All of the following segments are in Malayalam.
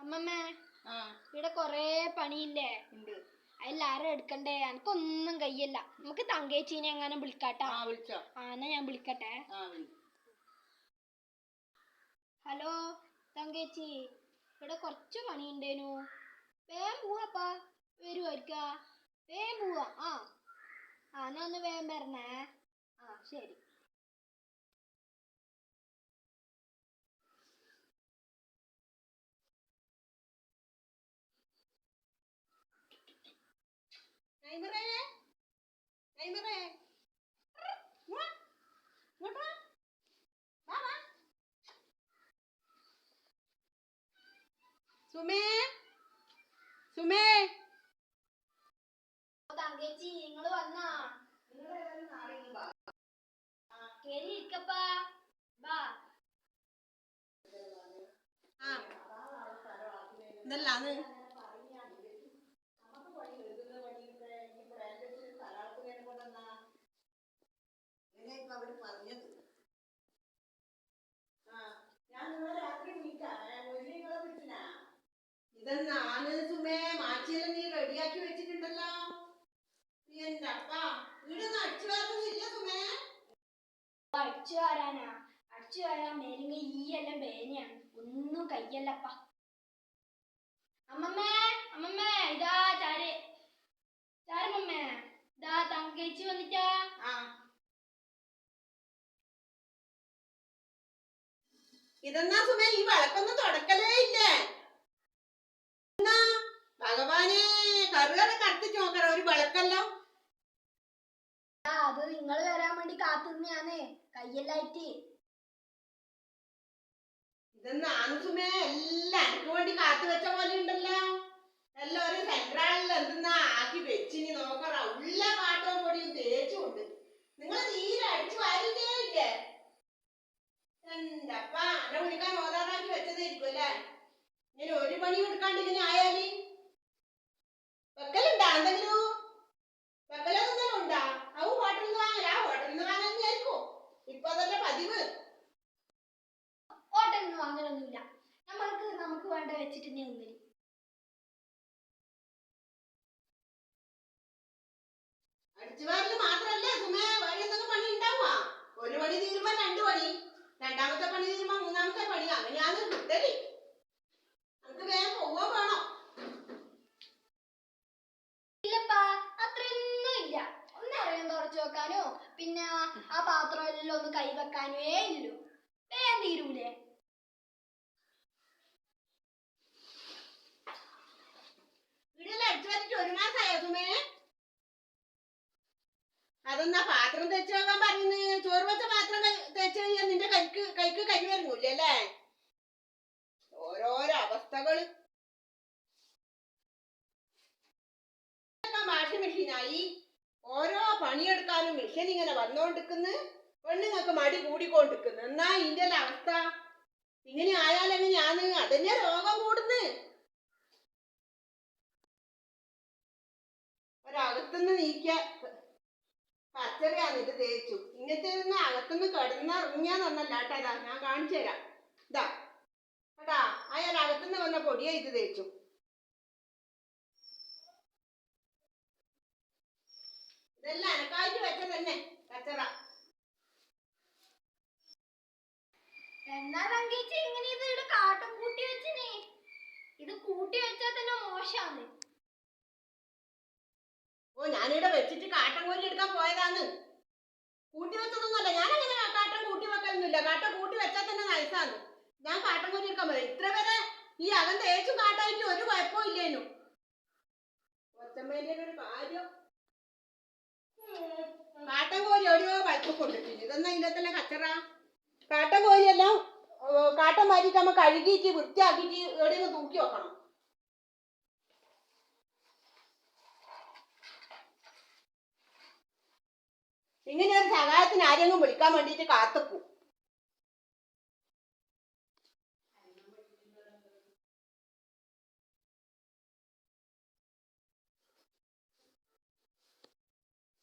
അമ്മമ്മേ ഇവിടെ കൊറേ പണിയില്ലേ? അതിലാരും എടുക്കണ്ടേ? എനിക്കൊന്നും കയ്യല്ല. നമുക്ക് തങ്കേച്ചീനെ എങ്ങനെ വിളിക്കാട്ടാ? എന്നാ ഞാൻ വിളിക്കട്ടെ. ഹലോ തങ്കേച്ചി, ഇവിടെ കുറച്ച് പണിയുണ്ടേനു. വേഗം പോവാപ്പാ. വരുവായിരിക്കാ? വേഗം പോവാ. എന്നാ ഒന്ന് വേഗം വരണേ. ശരി. തങ്കേച്ചി നിങ്ങള് വന്നാ? കേറി ഇരിക്കപ്പാ. ബാ. ഇതല്ലാന്ന് അവര് പറഞ്ഞത്. ഇതെന്നാണ് സുമേ? മാച്ചിയെല്ലാം നീ റെഡിയാക്കി വെച്ചിട്ടുണ്ടല്ലോ. എന്റെ അപ്പ വീടൊന്നും അടിച്ചു വാരുന്നില്ല സുമേ? അടിച്ചു വാരാനാ? അടിച്ചു വാരാൻ മേലെങ്കിൽ ഈ എല്ലാം വേനയാണ്. ഒന്നും കയ്യല്ലപ്പ. അമ്മമ്മേ അമ്മമ്മേ, ഇതാ ചാരമ്മമ്മേ, ഇതാ തങ്കേച്ചി വന്നിട്ടാ. ഇതെന്നാ സുമേ ഈ വിളക്കൊന്നും തുടക്കലേ ഇല്ലേ? ഭഗവാനെ, കറുകറ കത്തിച്ച് നോക്കറ ഒരു വിളക്കല്ലോ. അത് നിങ്ങൾ വരാൻ വേണ്ടി കാത്തുനിന്നാന്നേ, കയ്യെല്ലായിട്ട്. ഇതെന്നാണ് സുമേ എല്ലാം എനിക്ക് വേണ്ടി കാത്തു വെച്ച പോലെ ഉണ്ടല്ലോ. എല്ലാം ഒരു സെൻട്രാളിൽ എന്തെന്നാ ആക്കി വെച്ചിനി നോക്കറ. ഉള്ള കാട്ടവും പൊടിയും തേച്ചുണ്ട്. നിങ്ങൾ തീരെ അടിച്ചു വാരില്ലേ ഇല്ലേ? എന്റെ അപ്പ എന്നെ വിളിക്കാൻ ഓതാറാക്കി വെച്ചതായിരിക്കും അല്ലേ? ഇങ്ങനെ ഒരു പണി എടുക്കാണ്ട് ഇങ്ങനെ ആയാല് വെക്കലുണ്ടാ? എന്തെങ്കിലും വെക്കലെന്തെങ്കിലും ഉണ്ടാ? അവ ഹോട്ടലിൽ നിന്ന് വാങ്ങല? ഹോട്ടലിൽ നിന്ന് വാങ്ങാനായിരിക്കും ഇപ്പൊ അതല്ലേ പതിവ്. ഹോട്ടലിൽ നിന്ന് വാങ്ങലൊന്നുമില്ല. നമുക്ക് വേണ്ട വെച്ചിട്ട് തന്നെ ഒന്നില്ല. അടിച്ചുവാരല് മാത്രല്ലേ സുമേ, വേറെ എന്തെങ്കിലും പണി ഉണ്ടാവുക? ഒരു പണി തീരുമ്പോ രണ്ടു പണി, രണ്ടാമത്തെ പണി തീരുമ്പോ മൂന്നാമത്തെ പണി, അങ്ങനെയാണ് കിട്ടല്. നമുക്ക് വേഗം പോവോ വേണോ? ഇല്ലപ്പാ, അത്രയൊന്നും ഇല്ല. ഒന്നറിയാൻ തുടച്ചു വെക്കാനോ പിന്നെ ആ പാത്രം എല്ലാം ഒന്ന് കൈവെക്കാനേ ഇല്ലു. വേഗം തീരൂലേ? വീടെല്ലാം അടിച്ചു വരച്ചിട്ട് ഒരു മാസമായോ സുമേ? അതെന്നാ പാത്രം തെച്ചു വെക്കാൻ പറയുന്നത്? ചോറ് വെച്ച പാത്രം തെച്ചു കഴിഞ്ഞാൽ നിന്റെ കൈക്ക് കരി വരുന്നില്ലേ അല്ലേ? ഓരോരോ അവസ്ഥകള്. വാഷിംഗ് മെഷീനായി, ഓരോ പണിയെടുക്കാനും മെഷീൻ ഇങ്ങനെ വന്നോണ്ടിരിക്കുന്നു. പെണ്ണുങ്ങൾക്ക് മടി കൂടിക്കൊണ്ടിരിക്കുന്നു. എന്നാ ഇതിന്റെ അവസ്ഥ ഇങ്ങനെ ആയാലെങ്ങനെയാന്ന്? അതന്നെ രോഗം കൂടുന്നു. ഒരകത്തുനിന്ന് നീക്കിയ പച്ചറിയാന്ന് ഇത് തേച്ചു. ഇങ്ങനത്തെ അകത്തുനിന്ന് കിടന്നിറങ്ങിയാന്നല്ല കേട്ടാ. ഞാൻ കാണിച്ചു തരാം. ഇതാ കേട്ടാ, അയാൾ അകത്തുനിന്ന് വന്ന പൊടിയെ ഇത് തേച്ചു. ഇതെല്ലാം അനക്കായിട്ട് വെച്ച തന്നെ കച്ചറ. എന്നാ തങ്കേച്ചി ഇങ്ങനെ ഇത് ഇവിടെ കാട്ടം കൂട്ടി വെച്ചിനെ? ഇത് കൂട്ടി വെച്ചാൽ തന്നെ മോശാണ്. ഓ, ഞാനിവിടെ വെച്ചിട്ട് കാട്ടം കോരി എടുക്കാൻ പോയതാന്ന്. കൂട്ടി വെച്ചതൊന്നുമല്ല. ഞാനങ്ങനെ കാട്ടം കൂട്ടി വെക്കലൊന്നുമില്ല. കാട്ടം കൂട്ടി വെച്ചാൽ തന്നെ നൈസാന്ന്. ഞാൻ കാട്ടം കോരി എടുക്കാൻ പോയത്. ഇത്ര വരെ ഈ അകം തേച്ചും കാട്ടായിട്ട് ഒരു കുഴപ്പവും ഇല്ലേനു. ഒച്ചമ്മേന്റെ ഒരു കാര്യം. കാട്ടം കോരി എവിടെയോ പൈപ്പ് കൊണ്ടിട്ടില്ല. ഇതെന്നാ ഇതിന്റെ തന്നെ കച്ചറ. കാട്ടം കോരിയെല്ലാം കാട്ടം മാറ്റിയിട്ട് നമ്മൾ കഴുകിയിട്ട് വൃത്തിയാക്കിയിട്ട് എവിടെയെങ്കിലും തൂക്കി വെക്കണം. ഇങ്ങനെ ഒരു സഹായത്തിന് ആരെങ്കിലും വിളിക്കാൻ വേണ്ടിയിട്ട് കാത്തുക്കും.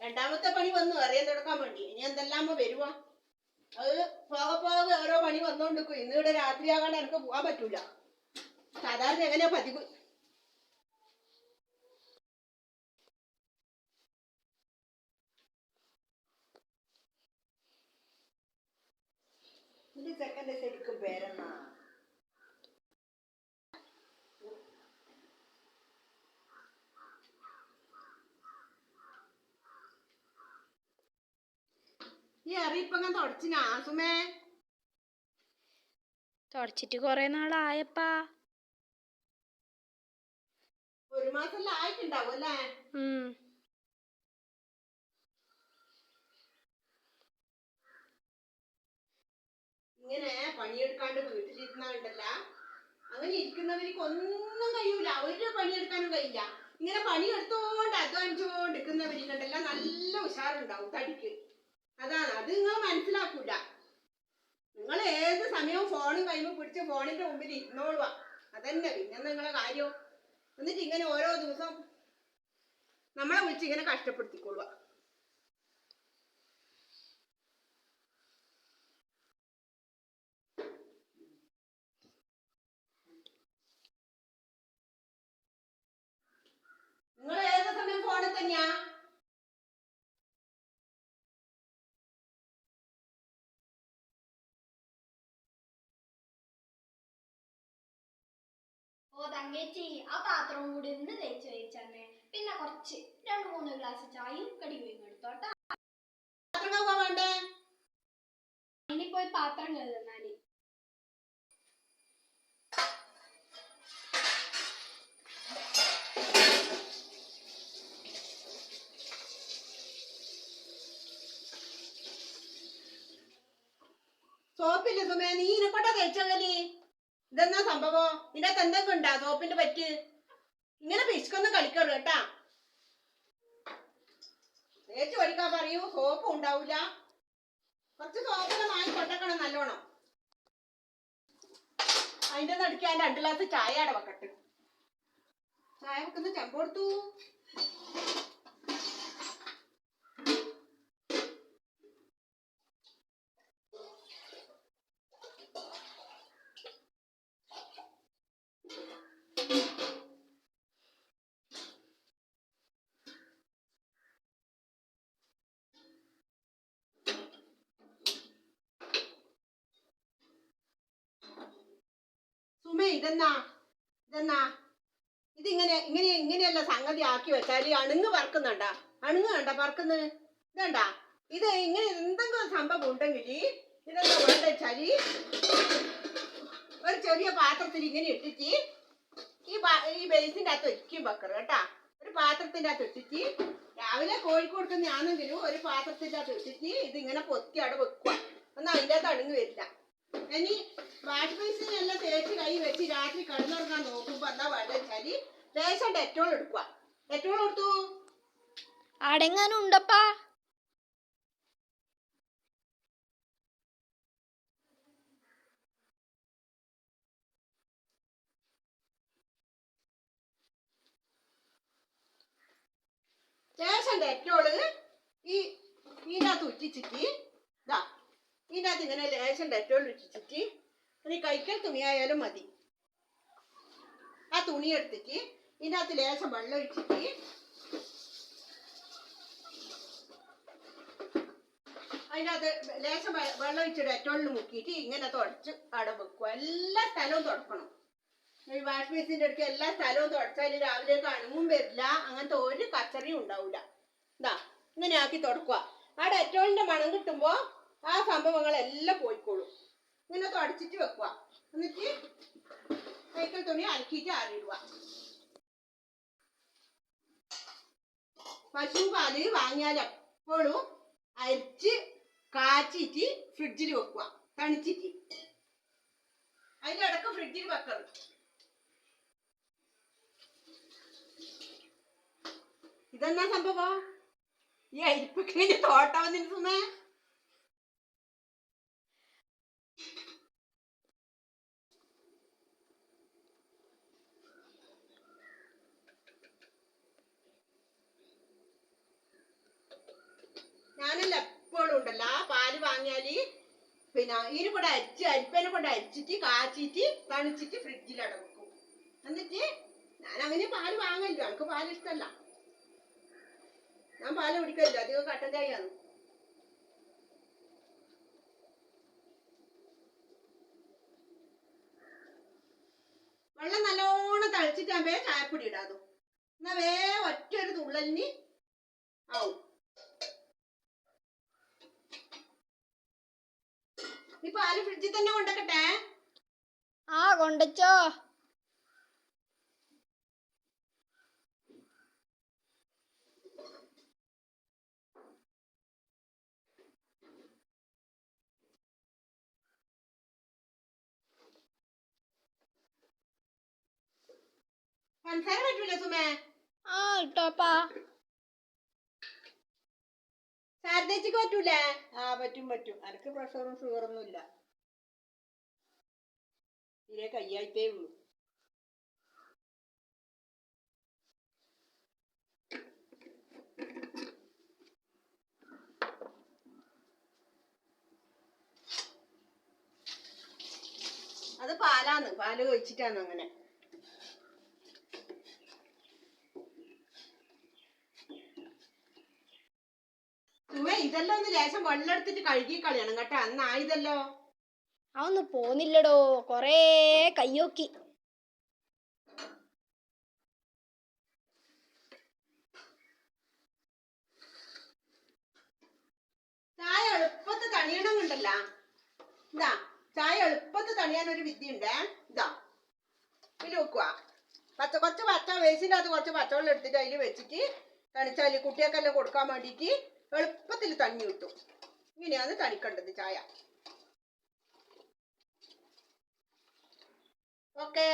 രണ്ടാമത്തെ പണി വന്നു അറിയാൻ തുടക്കാൻ വേണ്ടി. ഇനി എന്തെല്ലാം വരുവാ? അത് പോകെ ഓരോ പണി വന്നോണ്ടിരിക്കും. ഇന്ന് ഇവിടെ രാത്രിയാകാണ്ട് എനിക്ക് പോകാൻ പറ്റൂല. സാധാരണ സാധാരണ എങ്ങനെയാ പതിവ്. ചെക്കൻ്റെ ശരിക്കും പേരെന്നാ? ഈ അറിയിപ്പങ്ങൻ തുടച്ചിന ആസുമേ? തുടച്ചിട്ട് കൊറേ നാളായപ്പാ. 1 മാസമെല്ലാം ആയിട്ടുണ്ടാവും അല്ലേ? ഇങ്ങനെ പണിയെടുക്കാണ്ട് വീട്ടിലിരുന്നുണ്ടല്ല, അങ്ങനെ ഇരിക്കുന്നവർക്ക് ഒന്നും കഴിയൂല. ഒരു പണിയെടുക്കാനും കഴിയില്ല. ഇങ്ങനെ പണിയെടുത്തോണ്ട് അധ്വാനിച്ചോണ്ട് നിൽക്കുന്നവർക്കുണ്ടല്ല നല്ല ഉഷാറുണ്ടാവും തടിക്ക്. അതാണ്, അത് നിങ്ങൾ മനസ്സിലാക്കൂല. നിങ്ങൾ ഏത് സമയവും ഫോണും കൈമ പിടിച്ച് ഫോണിന്റെ മുമ്പിൽ ഇരുന്നോളുക. അതന്നെ പിന്നെ നിങ്ങളെ കാര്യം. എന്നിട്ട് ഇങ്ങനെ ഓരോ ദിവസം നമ്മളെ വിളിച്ച് ഇങ്ങനെ കഷ്ടപ്പെടുത്തിക്കൊള്ളുക. നിങ്ങൾ ഏത് സമയം ഫോണിൽ തന്നെയാ? ഓ തങ്കേച്ചി, ആ പാത്രം കൂടി ഒന്ന് തേച്ച് വെച്ചന്നെ. പിന്നെ കുറച്ച് 2-3 ഗ്ലാസ് ചായയും കടിയും എടുത്തോട്ടാ. പാത്രം വേണ്ടേ? ഇനി പോയി പാത്രം കഴുകുന്നാല്. സോപ്പില്ല സുമേ, നീ ഇനെക്കൊണ്ടാ തേച്ചകലി? ഇതെന്നാ സംഭവം? ഇതിനകത്ത് എന്തൊക്കെ ഉണ്ടാ സോപ്പിന്റെ പറ്റ്? ഇങ്ങനെ പിശുക്കൊന്നും കളിക്കരുത് കേട്ടാ. തേച്ച് പഠിക്കാൻ പറയൂ, സോപ്പും ഉണ്ടാവൂല. കുറച്ച് സോപ്പെല്ലാം വാങ്ങി കൊണ്ടക്കണം നല്ലോണം. അതിന്റെ നടുക്കാൻ 2 ഗ്ലാസ് ചായ അട വെക്കട്ടെ. ചായ വെക്കുന്ന ചെമ്പ് കൊടുത്തു. സുമേ, ഇതെന്നാ ഇങ്ങനെയല്ല സംഗതി ആക്കി വെച്ചാല് അണുങ്ങ് പറക്കുന്നുണ്ടാ? അണുങ്ങ് കണ്ട പറക്കുന്നത്? ഇതണ്ടാ, ഇത് ഇങ്ങനെ എന്തെങ്കിലും സംഭവം ഉണ്ടെങ്കിൽ ഇതെന്താ വേണ്ട വെച്ചാല് ഒരു ചെറിയ പാത്രത്തിൽ ഇങ്ങനെ ഇട്ടിട്ട് ഈ ബേസിന്റെ അകത്ത് ഒരിക്കും വെക്കറ് കേട്ടാ. ഒരു പാത്രത്തിന്റെ അകത്ത് ഇട്ടിട്ട് രാവിലെ കോഴിക്കോടുക്കുന്ന ആണെങ്കിലും ഒരു പാത്രത്തിന്റെ അകത്ത് ഇട്ടിട്ട് ഇതിങ്ങനെ പൊത്തി അവിടെ വെക്കുക. എന്നാൽ അതിൻ്റെ അകത്ത് അണുങ്ങ് വരില്ല. ഇനി വാഷ് ബേസിനെല്ലാം തേച്ച് കൈ വെച്ച് രാത്രി കിടന്നുറങ്ങാൻ നോക്കുമ്പോ എന്താ വേണ്ട വെച്ചാല് ലേശം ഡെറ്റോൾ എടുക്കുക. ഡെറ്റോൾ കൊടുത്തു അടങ്ങാനും ഉണ്ടപ്പാ. ലേശം ഡെറ്റോള് ഇതിനകത്ത് ഉറ്റിച്ചിട്ട് ഇതാ, ഇതിനകത്ത് ഇങ്ങനെ ലേശം ഡെറ്റോൾ ഉറ്റിച്ചിട്ട് ഒരു കൈക്കൽ തുണിയായാലും മതി. ആ തുണി എടുത്തിട്ട് ഇതിനകത്ത് ലേശം വെള്ളം ഒഴിച്ചിട്ട് അതിനകത്ത് ലേശം വെള്ളം ഒഴിച്ച് ഡെറ്റോളിൽ മുക്കിയിട്ട് ഇങ്ങനെ തുടച്ച് അവിടെ വെക്കുക. എല്ലാ സ്ഥലവും തുടക്കണം. ഈ വാഷ് ബേസിന്റെ അടുത്ത് എല്ലാ സ്ഥലവും തുടച്ചാൽ രാവിലേക്ക് അണുങ്ങും വരില്ല. അങ്ങനത്തെ ഒരു കച്ചറിയും ഉണ്ടാവില്ല. ഇതാ ഇങ്ങനെ ആക്കി തുടക്കുക. ആ ഡെറ്റോളിന്റെ മണം കിട്ടുമ്പോ ആ സംഭവങ്ങളെല്ലാം പോയിക്കോളും. ഇങ്ങനെ തുടച്ചിട്ട് വെക്കുക. എന്നിട്ട് സൈക്കിൾ തുണി അലക്കിയിട്ട് ആറിയിടുക. പശു പാല് വാങ്ങിയാൽ എപ്പോഴും അരിച്ച് കാച്ചിട്ട് ഫ്രിഡ്ജിൽ വെക്കുക, തണിച്ചിട്ട്. അതിൻ്റെ ഇടക്ക് ഫ്രിഡ്ജിൽ വെക്കണം. ഇതെന്നാ സംഭവം? ഈ അരിപ്പൊക്കെ തോട്ടം വന്നിട്ട് സുമേ? ഞാനല്ല എപ്പോഴും ഉണ്ടല്ലോ ആ പാല് വാങ്ങിയാല് പിന്നെ ഇതിനെ കൊണ്ട് അരിപ്പേനെ കൊണ്ട് അരിച്ചിട്ട് കാച്ചിട്ട് തണിച്ചിട്ട് ഫ്രിഡ്ജിൽ അടക്കും. അങ്ങനെ പാല് വാങ്ങല്ലോ, എനിക്ക് പാല് ഇഷ്ടമല്ല. ഞാൻ പാല് കുടിക്കല്ലോ, അധികം കട്ടൻ ചായയാണ്. വെള്ളം നല്ലോണം തളിച്ചിട്ടാകുമ്പേ ചായപ്പൊടി ഇടാതു. എന്നാ ഒറ്റൊരു തുള്ളലിന് ആവും. ഈ പാല് ഫ്രിഡ്ജിൽ തന്നെ കൊണ്ടക്കട്ടെ? ആ കൊണ്ടച്ചോ. പഞ്ചസാര പറ്റൂല സുമേ? ആ ഇട്ടോപ്പാ. ശാരദയ്ക്ക് പറ്റൂലേ? ആ പറ്റും പറ്റും. എനിക്ക് പ്രഷറും ഷുഗറൊന്നും ഇല്ല, തീരെ കയ്യായിട്ടേ ഉള്ളൂ. അത് പാലാന്ന്, പാല് ഒഴിച്ചിട്ടാണ് അങ്ങനെ. സുമേ, ഇതെല്ലാം ഒന്ന് ലേശം വെള്ളം എടുത്തിട്ട് കഴുകി കളയണം കേട്ടോ, അന്നായതല്ലോ. അതൊന്നും പോന്നില്ലടോ, കൊറേ കയ്യോക്കി. ചായ എളുപ്പത്ത് തണിയണമെന്നുണ്ടല്ല. ഇതാ ചായ എളുപ്പത്ത് തണിയാൻ ഒരു വിദ്യ ഉണ്ട്. ഇതാ ഇതിൽ വെക്കുക. കുറച്ച് പച്ച വേസിൻ്റെ അത് കുറച്ച് പച്ചവെള്ളം എടുത്തിട്ട് അതിൽ വെച്ചിട്ട് തണിച്ചാൽ കുട്ടികൾക്കെല്ലാം കൊടുക്കാൻ വേണ്ടിയിട്ട് എളുപ്പത്തിൽ തണ്ണി കിട്ടും. ഇങ്ങനെയാണ് തണിക്കേണ്ടത് ചായ. ഓക്കേ.